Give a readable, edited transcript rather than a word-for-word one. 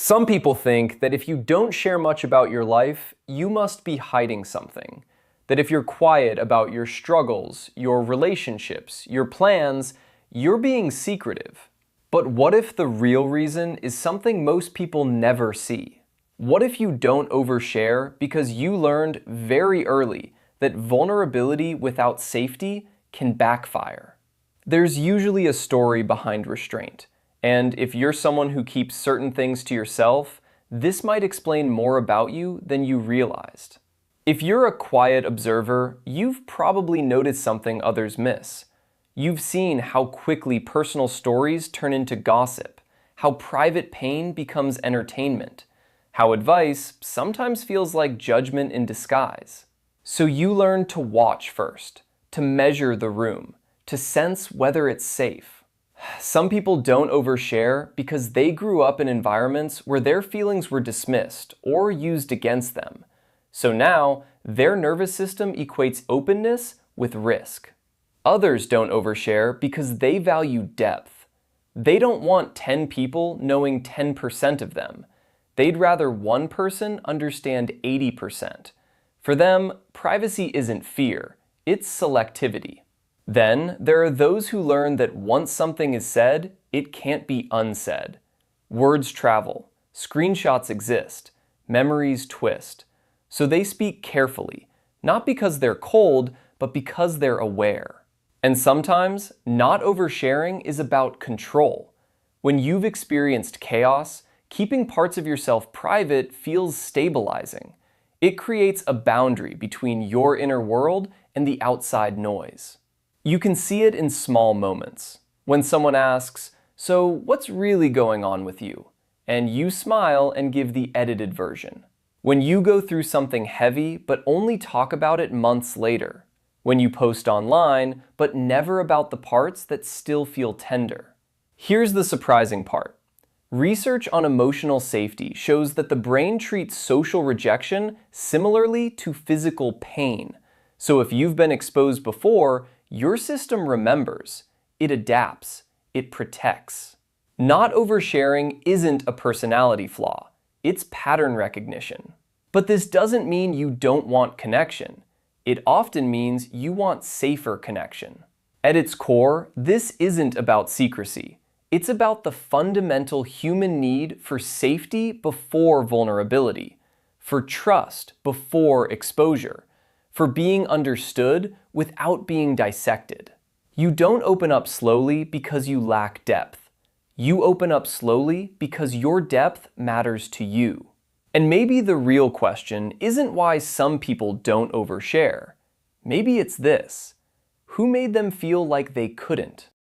Some people think that if you don't share much about your life, you must be hiding something. That if you're quiet about your struggles, your relationships, your plans, you're being secretive. But what if the real reason is something most people never see? What if you don't overshare because you learned very early that vulnerability without safety can backfire? There's usually a story behind restraint. And if you're someone who keeps certain things to yourself, this might explain more about you than you realized. If you're a quiet observer, you've probably noticed something others miss. You've seen how quickly personal stories turn into gossip, how private pain becomes entertainment, how advice sometimes feels like judgment in disguise. So you learn to watch first, to measure the room, to sense whether it's safe. Some people don't overshare because they grew up in environments where their feelings were dismissed or used against them. So now, their nervous system equates openness with risk. Others don't overshare because they value depth. They don't want 10 people knowing 10% of them. They'd rather one person understand 80%. For them, privacy isn't fear, it's selectivity. Then, there are those who learn that once something is said, it can't be unsaid. Words travel, screenshots exist, memories twist. So they speak carefully, not because they're cold, but because they're aware. And sometimes, not oversharing is about control. When you've experienced chaos, keeping parts of yourself private feels stabilizing. It creates a boundary between your inner world and the outside noise. You can see it in small moments. When someone asks, "So what's really going on with you?" and you smile and give the edited version. When you go through something heavy but only talk about it months later. When you post online but never about the parts that still feel tender. Here's the surprising part. Research on emotional safety shows that the brain treats social rejection similarly to physical pain. So if you've been exposed before, your system remembers, it adapts, it protects. Not oversharing isn't a personality flaw, it's pattern recognition. But this doesn't mean you don't want connection. It often means you want safer connection. At its core, this isn't about secrecy. It's about the fundamental human need for safety before vulnerability, for trust before exposure, for being understood without being dissected. You don't open up slowly because you lack depth. You open up slowly because your depth matters to you. And maybe the real question isn't why some people don't overshare. Maybe it's this: who made them feel like they couldn't?